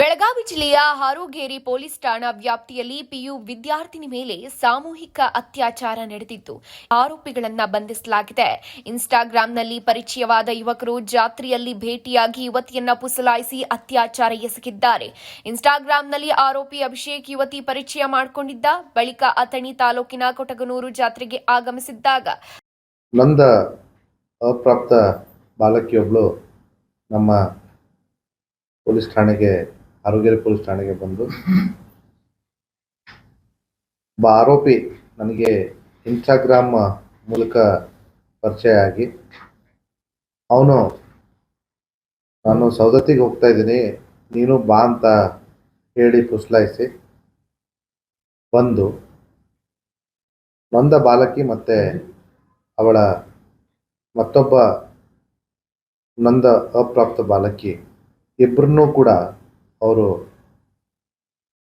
ಬೆಳಗಾವಿ ಜಿಲ್ಲೆಯ ಹಾರೋಗೇರಿ ಪೊಲೀಸ್ ಠಾಣಾ ವ್ಯಾಪ್ತಿಯಲ್ಲಿ ಪಿಯು ವಿದ್ಯಾರ್ಥಿನಿ ಮೇಲೆ ಸಾಮೂಹಿಕ ಅತ್ಯಾಚಾರ ನಡೆದಿದ್ದು ಆರೋಪಿಗಳನ್ನು ಬಂಧಿಸಲಾಗಿದೆ. ಇನ್ಸ್ಟಾಗ್ರಾಂನಲ್ಲಿ ಪರಿಚಯವಾದ ಯುವಕರು ಜಾತ್ರೆಯಲ್ಲಿ ಭೇಟಿಯಾಗಿ ಯುವತಿಯನ್ನ ಪುಸಲಾಯಿಸಿ ಅತ್ಯಾಚಾರ ಎಸಗಿದ್ದಾರೆ. ಇನ್ಸ್ಟಾಗ್ರಾಂನಲ್ಲಿ ಆರೋಪಿ ಅಭಿಷೇಕ್ ಯುವತಿ ಪರಿಚಯ ಮಾಡಿಕೊಂಡಿದ್ದ ಬಳಿಕ ಅಥಣಿ ತಾಲೂಕಿನ ಕೊಟಗನೂರು ಜಾತ್ರೆಗೆ ಆಗಮಿಸಿದ್ದಾಗ ನಂದ ಅಪ್ರಾಪ್ತ ಬಾಲಕಿಯೊಬ್ಬಳು ನಮ್ಮ ಪೊಲೀಸ್ ಠಾಣೆಗೆ ಹಾರೋಗೇರಿ ಪೊಲೀಸ್ ಠಾಣೆಗೆ ಬಂದು ಆರೋಪಿ ನನಗೆ ಇನ್ಸ್ಟಾಗ್ರಾಮ್ ಮೂಲಕ ಪರಿಚಯ ಆಗಿ ಅವನು ನಾನು ಸೌದತ್ತಿಗೆ ಹೋಗ್ತಾ ಇದ್ದೀನಿ ನೀನು ಬಾ ಅಂತ ಹೇಳಿ ಪುಸಲಾಯಿಸಿ ಬಂದು ನೊಂದ ಬಾಲಕಿ ಮತ್ತು ಅವಳ ಮತ್ತೊಬ್ಬ ನೊಂದ ಅಪ್ರಾಪ್ತ ಬಾಲಕಿ ಇಬ್ಬರನ್ನೂ ಕೂಡ ಅವರು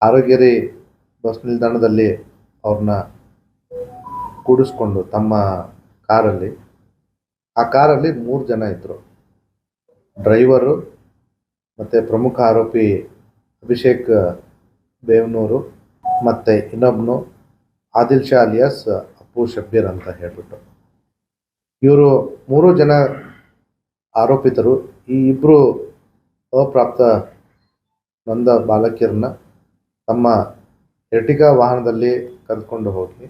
ಹಾರೋಗೇರಿ ಬಸ್ ನಿಲ್ದಾಣದಲ್ಲಿ ಅವ್ರನ್ನ ಕೂಡಿಸ್ಕೊಂಡು ತಮ್ಮ ಕಾರಲ್ಲಿ ಆ ಕಾರಲ್ಲಿ 3 ಜನ ಇದ್ದರು. ಡ್ರೈವರು ಮತ್ತು ಪ್ರಮುಖ ಆರೋಪಿ ಅಭಿಷೇಕ್ ಬೇವನೂರು ಮತ್ತು ಇನ್ನೊಬ್ಬನು ಆದಿಲ್ ಶಾ ಅಲಿಯಾಸ್ ಅಪ್ಪು ಶಬ್ಬೀರ್ ಅಂತ ಹೇಳ್ಬಿಟ್ಟು ಇವರು 3 ಜನ ಆರೋಪಿತರು ಈ ಇಬ್ಬರು ಅಪ್ರಾಪ್ತ ನೊಂದ ಬಾಲಕಿಯರನ್ನ ತಮ್ಮ ಎರ್ಟಿಗಾ ವಾಹನದಲ್ಲಿ ಕರೆದುಕೊಂಡು ಹೋಗಿ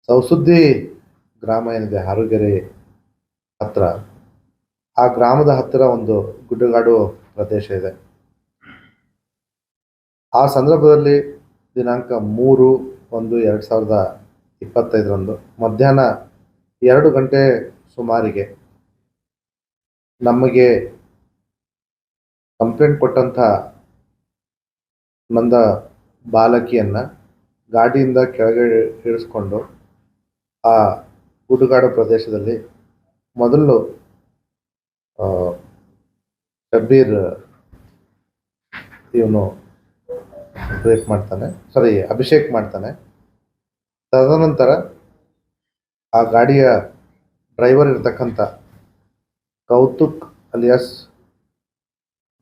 ಸೌಸುದ್ದಿ ಗ್ರಾಮ ಏನಿದೆ ಹಾರೋಗೇರಿ ಹತ್ರ, ಆ ಗ್ರಾಮದ ಹತ್ತಿರ ಒಂದು ಗುಡ್ಡಗಾಡು ಪ್ರದೇಶ ಇದೆ. ಆ ಸಂದರ್ಭದಲ್ಲಿ ದಿನಾಂಕ 3/1/2025 ಮಧ್ಯಾಹ್ನ 2 ಗಂಟೆ ಸುಮಾರಿಗೆ ನಮಗೆ ಕಂಪ್ಲೇಂಟ್ ಕೊಟ್ಟಂಥ ನೊಂದ ಬಾಲಕಿಯನ್ನು ಗಾಡಿಯಿಂದ ಕೆಳಗೆ ಇಳಿಸ್ಕೊಂಡು ಆ ಗುಡ್ಡಗಾಡು ಪ್ರದೇಶದಲ್ಲಿ ಮೊದಲು ಶಬ್ಬೀರ್ ಇವನು ರೇಪ್ ಮಾಡ್ತಾನೆ, ಅಭಿಷೇಕ್ ಮಾಡ್ತಾನೆ. ತದನಂತರ ಆ ಗಾಡಿಯ ಡ್ರೈವರ್ ಇರ್ತಕ್ಕಂಥ ಕೌತುಕ್ ಅಲಿಯಾಸ್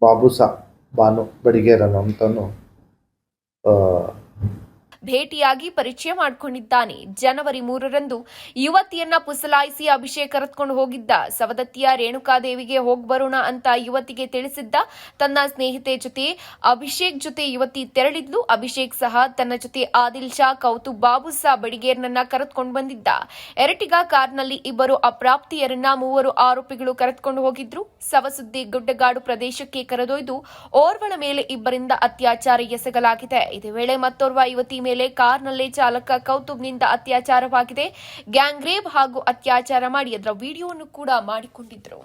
ಬಾಬುಸಾ ಬಾನು ಬಡಿಗೇರ್ ಅಂತನು ಭೇಟಿಯಾಗಿ ಪರಿಚಯ ಮಾಡಿಕೊಂಡಿದ್ದಾನೆ. ಜನವರಿ 3ರಂದು ಯುವತಿಯನ್ನ ಪುಸಲಾಯಿಸಿ ಅಭಿಷೇಕ್ ಕರೆದುಕೊಂಡು ಹೋಗಿದ್ದ. ಸವದತ್ತಿಯ ರೇಣುಕಾದೇವಿಗೆ ಹೋಗಿ ಬರೋಣ ಅಂತ ಯುವತಿಗೆ ತಿಳಿಸಿದ್ದ. ತನ್ನ ಸ್ನೇಹಿತೆ ಜೊತೆ ಅಭಿಷೇಕ್ ಜೊತೆ ಯುವತಿ ತೆರಳಿದ್ಲು. ಅಭಿಷೇಕ್ ಸಹ ತನ್ನ ಜೊತೆ ಆದಿಲ್ ಶಾ, ಕೌತುಕ್ ಬಾಬುಸಾ ಬಡಿಗೇರ್ನನ್ನ ಕರೆದುಕೊಂಡು ಬಂದಿದ್ದ. ಎರ್ಟಿಗಾ ಕಾರ್ನಲ್ಲಿ ಇಬ್ಬರು ಅಪ್ರಾಪ್ತಿಯರನ್ನ 3 ಆರೋಪಿಗಳು ಕರೆದುಕೊಂಡು ಹೋಗಿದ್ರು. ಸವಸುದ್ದಿ ಗುಡ್ಡಗಾಡು ಪ್ರದೇಶಕ್ಕೆ ಕರೆದೊಯ್ದು ಓರ್ವಳ ಮೇಲೆ ಇಬ್ಬರಿಂದ ಅತ್ಯಾಚಾರ ಎಸಗಲಾಗಿದೆ. ಇದೇ ವೇಳೆ ಮತ್ತೋರ್ವ ಯುವತಿ ಮೇಲೆ ಕಾರ್ನಲ್ಲೇ ಚಾಲಕ ಕೌತುಬ್ನಿಂದ ಅತ್ಯಾಚಾರವಾಗಿದೆ. ಗ್ಯಾಂಗ್ ರೇಪ್ ಹಾಗೂ ಅತ್ಯಾಚಾರ ಮಾಡಿ ಅದರ ವಿಡಿಯೋವನ್ನು ಕೂಡ ಮಾಡಿಕೊಂಡಿದ್ರು.